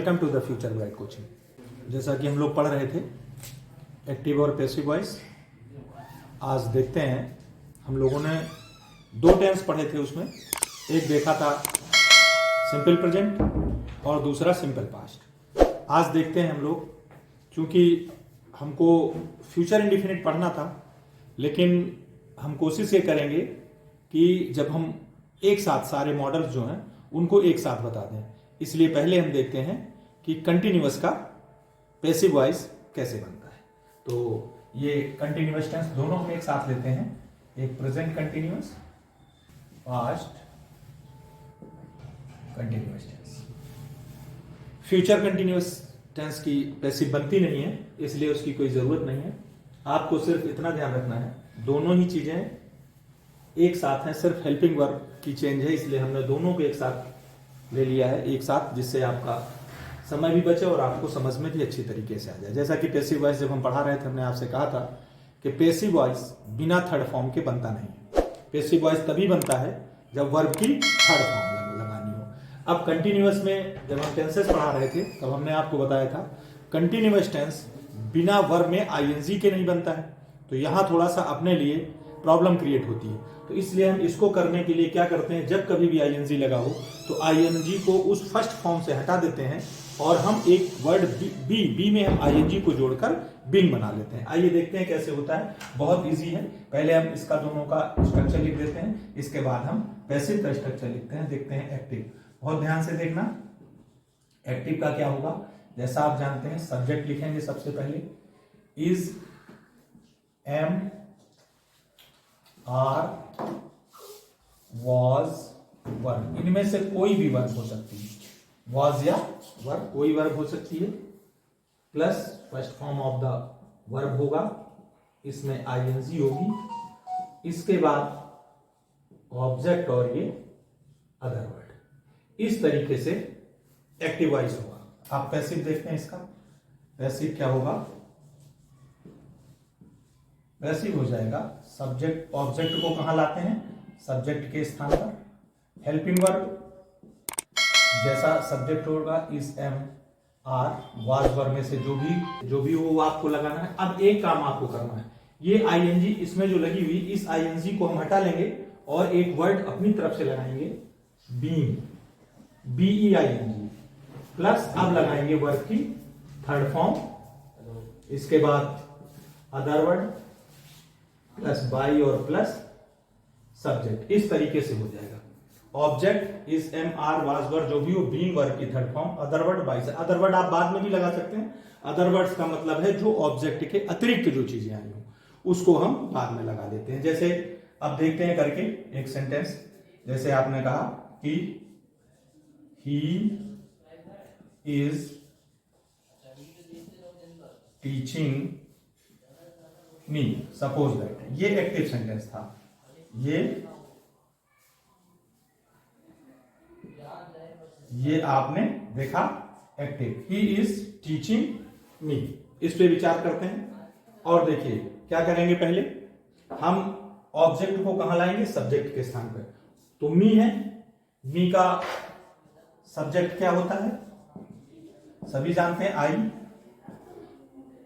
Welcome to the future guide coaching. जैसा कि हम लोग पढ़ रहे थे एक्टिव और पैसिव वॉइस, आज देखते हैं हम लोगों ने दो टेंस पढ़े थे। उसमें एक देखा था सिंपल प्रेजेंट और दूसरा सिंपल पास्ट। आज देखते हैं हम लोग, क्योंकि हमको फ्यूचर इंडेफिनिट पढ़ना था, लेकिन हम कोशिश ये करेंगे कि जब हम एक साथ सारे मॉडल्स जो हैं उनको एक साथ बता दें। इसलिए पहले हम देखते हैं कि कंटिन्यूअस का पैसिव वॉइस कैसे बनता है। तो ये कंटिन्यूअस टेंस दोनों हम एक साथ लेते हैं, एक present continuous, past continuous tense. Future continuous tense की पैसिव बनती नहीं है, इसलिए उसकी कोई जरूरत नहीं है। आपको सिर्फ इतना ध्यान रखना है, दोनों ही चीजें एक साथ हैं, सिर्फ हेल्पिंग वर्ब की चेंज है, इसलिए हमने दोनों को एक साथ ले लिया है एक साथ, जिससे आपका समय भी बचे और आपको समझ में भी अच्छी तरीके से आ जाए। जैसा कि पैसिव वॉइस जब हम पढ़ा रहे थे, हमने आपसे कहा था कि पैसिव वॉइस बिना थर्ड फॉर्म के बनता नहीं है। पैसिव वॉइस तभी बनता है जब वर्ब की थर्ड फॉर्म लगानी हो। अब कंटिन्यूअस में जब हम टेंसेस पढ़ा रहे थे तब हमने आपको बताया था कंटिन्यूअस टेंस बिना वर्ब में आईएनजी के नहीं बनता है, तो यहां थोड़ा सा अपने लिए प्रॉब्लम क्रिएट होती है। तो इसलिए हम इसको करने के लिए क्या करते हैं, जब कभी भी आईएनजी लगा हो तो आईएनजी को उस फर्स्ट फॉर्म से हटा देते हैं और हम एक वर्ड बी में हम आईएनजी को जोड़कर बीइंग बना लेते हैं। आइए देखते हैं कैसे होता है। बहुत इजी है। पहले हम इसका दोनों का स्ट्रक्चर लिख देते हैं, इसके बाद हम पैसिव का स्ट्रक्चर लिखते हैं। देखते हैं एक्टिव। बहुत ध्यान से देखना, एक्टिव का क्या होगा। जैसा आप जानते हैं, सब्जेक्ट लिखेंगे सबसे पहले, is, am, are, was, verb. इनमें से कोई भी वर्ब हो सकती है, वॉज या वर्ब, कोई वर्ब हो सकती है, plus first form of the verb होगा, इसमें आईएनजी होगी, इसके बाद ऑब्जेक्ट और ये अदर वर्ड। इस तरीके से एक्टिव वॉइस होगा। आप पैसिव देखते हैं, इसका पैसिव क्या होगा। पैसिव हो जाएगा सब्जेक्ट, ऑब्जेक्ट को कहां लाते हैं, सब्जेक्ट के स्थान पर। हेल्पिंग वर्ब जैसा सब्जेक्ट होगा is, am, are, was verb में से जो भी हो वो आपको लगाना है। अब एक काम आपको करना है, ये आईएनजी इसमें जो लगी हुई, इस आईएनजी को हम हटा लेंगे और एक वर्ड अपनी तरफ से लगाएंगे, बीइंग, BEING, प्लस अब लगाएंगे वर्ब की थर्ड फॉर्म, इसके बाद अदर वर्ड प्लस बाई और प्लस सब्जेक्ट। इस तरीके से हो जाएगा। Object is, am, are, was verb जो भी हो, बीइंग वर्ब की third form, other word by से। अदर वर्ड आप बाद में भी लगा सकते हैं। अदर वर्ड्स का मतलब है जो ऑब्जेक्ट के अतिरिक्त जो चीजें आई हो उसको हम बाद में लगा देते हैं। जैसे अब देखते हैं करके एक सेंटेंस। जैसे आपने कहा कि he is teaching me, suppose that. ये एक्टिव सेंटेंस था। ये आपने देखा active, he is teaching me. इस पे विचार करते हैं और देखिए क्या करेंगे। पहले हम ऑब्जेक्ट को कहां लाएंगे, सब्जेक्ट के स्थान पर। तो मी है, मी का सब्जेक्ट क्या होता है, सभी जानते हैं, आई।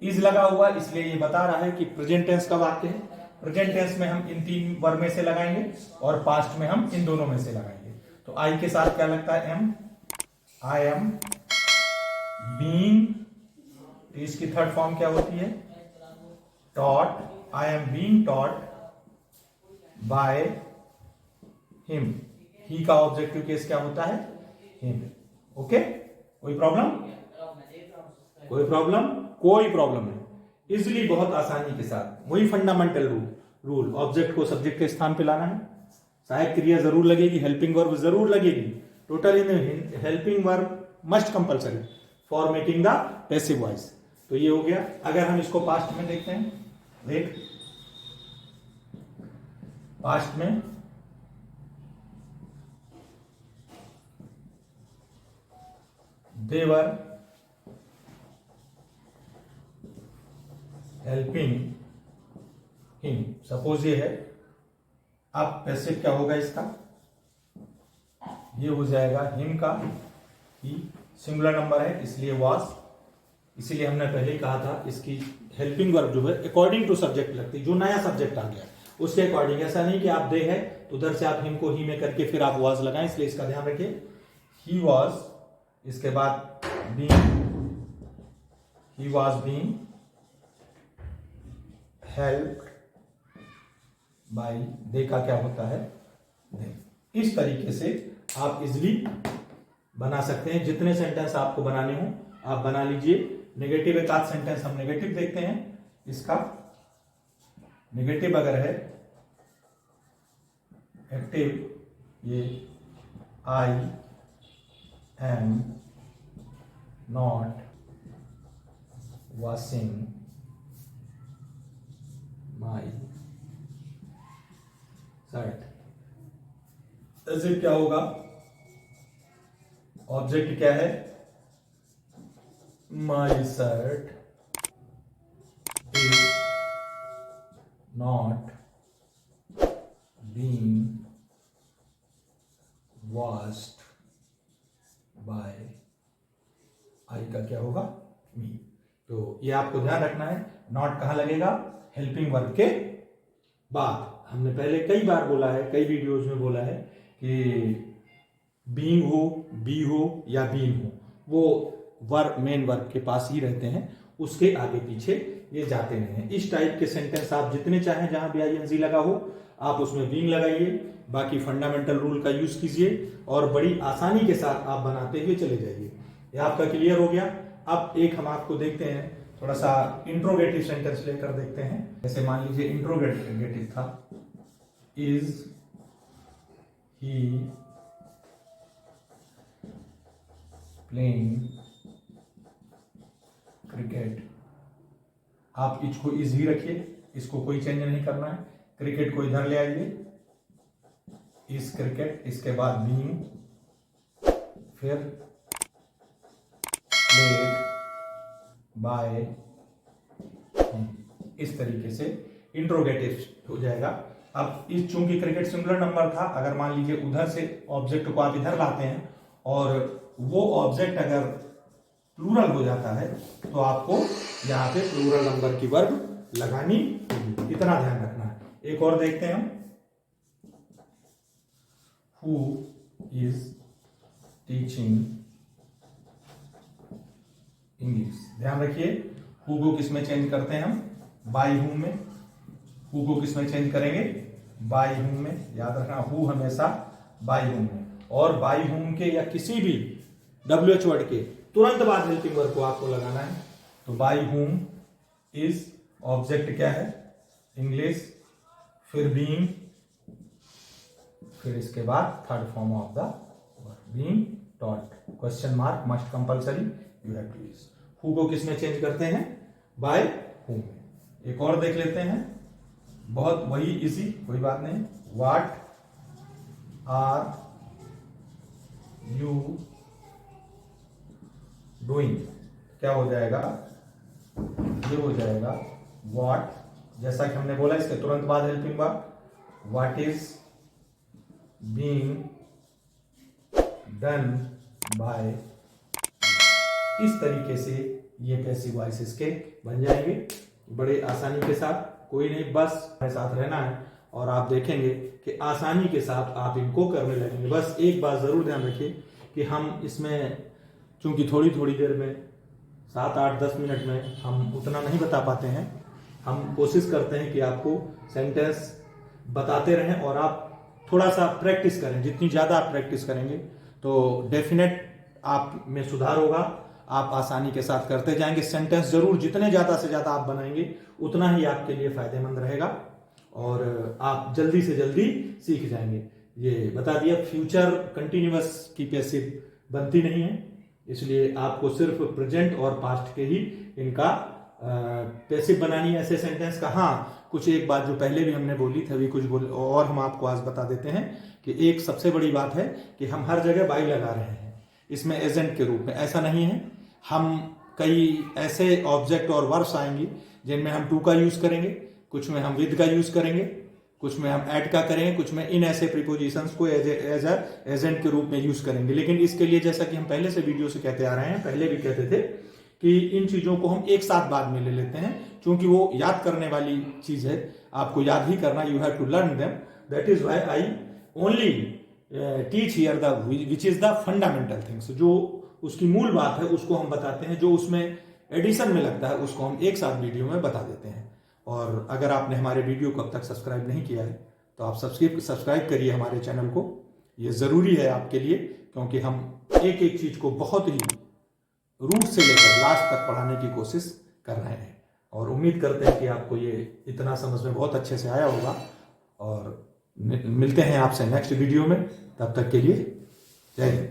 इज लगा हुआ, इसलिए ये बता रहा है कि प्रेजेंट टेंस का वाक्य है। प्रेजेंट टेंस में हम इन तीन वर्ब में से लगाएंगे और पास्ट में हम इन दोनों में से लगाएंगे। तो आई के साथ क्या लगता है, एम, आई एम बीइंग। इसकी थर्ड फॉर्म क्या होती है, taught, I am being taught by him. He का ऑब्जेक्टिव केस क्या होता है, हिम। ओके, कोई प्रॉब्लम, कोई प्रॉब्लम नहीं। इजिली, बहुत आसानी के साथ, वही फंडामेंटल रूल, ऑब्जेक्ट को सब्जेक्ट के स्थान पे लाना है। सहायक क्रिया जरूर लगेगी, हेल्पिंग वर्ब जरूर लगेगी। Total in helping verb must compulsory for making the passive voice. तो ये हो गया। अगर हम इसको पास्ट में देखते हैं, देख पास्ट में they were helping him, suppose ये है। अब पैसिव क्या होगा इसका, ये हो जाएगा हिम का, ही सिंगुलर नंबर है इसलिए वाज, इसीलिए हमने पहले ही कहा था इसकी हेल्पिंग वर्ब जो है अकॉर्डिंग टू सब्जेक्ट लगती है, जो नया सब्जेक्ट आ गया उसके अकॉर्डिंग। ऐसा नहीं कि आप दे है तो उधर से आप हिम को ही में करके फिर आप वाज लगाएं, इसलिए इसका ध्यान रखिए। ही वाज, इसके बाद being, he was being helped by, they का क्या होता है दे। इस तरीके से आप इजिली बना सकते हैं। जितने सेंटेंस आपको बनाने हो आप बना लीजिए। नेगेटिव एक आध सेंटेंस हम नेगेटिव देखते हैं। इसका नेगेटिव अगर है एक्टिव, ये I am not washing my shirt, ऐसे क्या होगा, ऑब्जेक्ट क्या है my shirt is not being washed by, I का क्या होगा मी। तो ये आपको ध्यान रखना है, नॉट कहां लगेगा, हेल्पिंग वर्ब के बाद। हमने पहले कई बार बोला है, कई वीडियोज में बोला है कि बीइंग हो, बी हो या बीइंग हो, वो वर्ब मेन वर्ब के पास ही रहते हैं, उसके आगे पीछे ये जाते नहीं हैं। इस टाइप के सेंटेंस आप जितने चाहें जहां भी आईएनजी लगा हो आप उसमें बीइंग लगाइए, बाकी फंडामेंटल रूल का यूज कीजिए और बड़ी आसानी के साथ आप बनाते हुए चले जाइए। ये आपका क्लियर हो गया। अब एक हम आपको देखते हैं, थोड़ा सा इंट्रोगेटिव सेंटेंस लेकर देखते हैं। जैसे मान लीजिए इंट्रोगेटिव था, इज ही प्लेइंग क्रिकेट। आप इसको इज ही रखिए, इसको कोई चेंज नहीं करना है। क्रिकेट को इधर ले आइए, इज क्रिकेट, इसके बाद बीइंग, फिर प्लेड बाय, इस तरीके से इंट्रोगेटिव हो जाएगा। अब इस चूंकि क्रिकेट सिंगुलर नंबर था, अगर मान लीजिए उधर से ऑब्जेक्ट को आप इधर लाते हैं और वो ऑब्जेक्ट अगर प्लूरल हो जाता है तो आपको यहाँ पे प्लूरल नंबर की वर्ब लगानी होगी, इतना ध्यान रखना है। एक और देखते हैं हम, हु इज टीचिंग इंग्लिश। ध्यान रखिए, हु को किस में चेंज करते हैं हम, बाय हूम में। हु को किस में चेंज करेंगे, बाय हूम में। याद रखना, हु हमेशा बाय हूम में, और बाय हूम के या किसी भी WH वर्ड के तुरंत बाद हेल्पिंग वर्ब को आपको लगाना है। तो बाय हूम इज, ऑब्जेक्ट क्या है इंग्लिश, फिर बीइंग, फिर इसके बाद third form of the verb being taught, question mark must compulsory, you have to use. Who को किस में चेंज करते हैं, बाय हूम में। एक और देख लेते हैं, बहुत वही इजी, कोई बात नहीं। व्हाट आर यू डूइंग, क्या हो जाएगा, ये हो जाएगा व्हाट, जैसा कि हमने बोला इसके तुरंत बाद helping verb, what is being done by. इस तरीके से ये पैसिव वॉइसेस के बन जाएंगे बड़े आसानी के साथ। कोई नहीं, बस हमारे साथ रहना है और आप देखेंगे कि आसानी के साथ आप इनको करने लगेंगे। बस एक बात जरूर ध्यान रखिए कि हम इसमें चूंकि थोड़ी थोड़ी देर में 7, 8, 10 मिनट में हम उतना नहीं बता पाते हैं। हम कोशिश करते हैं कि आपको सेंटेंस बताते रहें और आप थोड़ा सा प्रैक्टिस करें। जितनी ज़्यादा आप प्रैक्टिस करेंगे तो डेफिनेट आप में सुधार होगा, आप आसानी के साथ करते जाएंगे। सेंटेंस जरूर जितने ज़्यादा से ज़्यादा आप बनाएंगे उतना ही आपके लिए फायदेमंद रहेगा और आप जल्दी से जल्दी सीख जाएंगे। ये बता दिया, फ्यूचर कंटिन्यूअस की पैसिव बनती नहीं है, इसलिए आपको सिर्फ प्रेजेंट और पास्ट के ही इनका पैसिव बनानी है ऐसे सेंटेंस का। हाँ, कुछ एक बात जो पहले भी हमने बोली थी, अभी कुछ और हम आपको आज बता देते हैं कि एक सबसे बड़ी बात है कि हम हर जगह बाई लगा रहे हैं इसमें एजेंट के रूप में। ऐसा नहीं है, हम कई ऐसे ऑब्जेक्ट और वर्ब्स आएंगी जिनमें हम टू का यूज करेंगे, कुछ में हम विद का यूज करेंगे, कुछ में हम ऐड का करेंगे, कुछ में इन ऐसे प्रीपोजिशंस को एज एजेंट के रूप में यूज करेंगे। लेकिन इसके लिए जैसा कि हम पहले से वीडियो से कहते आ रहे हैं, पहले भी कहते थे कि इन चीजों को हम एक साथ बाद में ले लेते हैं, क्योंकि वो याद करने वाली चीज है, आपको याद ही करना, you have to learn them. That is why I only teach here the which is the fundamental things. जो उसकी मूल बात है उसको हम बताते हैं, जो उसमें एडिशन में लगता है उसको हम एक साथ वीडियो में बता देते हैं। और अगर आपने हमारे वीडियो को अब तक सब्सक्राइब नहीं किया है तो आप सब्सक्राइब करिए हमारे चैनल को, ये ज़रूरी है आपके लिए, क्योंकि हम एक एक चीज़ को बहुत ही रूट से लेकर लास्ट तक पढ़ाने की कोशिश कर रहे हैं। और उम्मीद करते हैं कि आपको ये इतना समझ में बहुत अच्छे से आया होगा। और मिलते हैं आपसे नेक्स्ट वीडियो में, तब तक के लिए जय हिंद।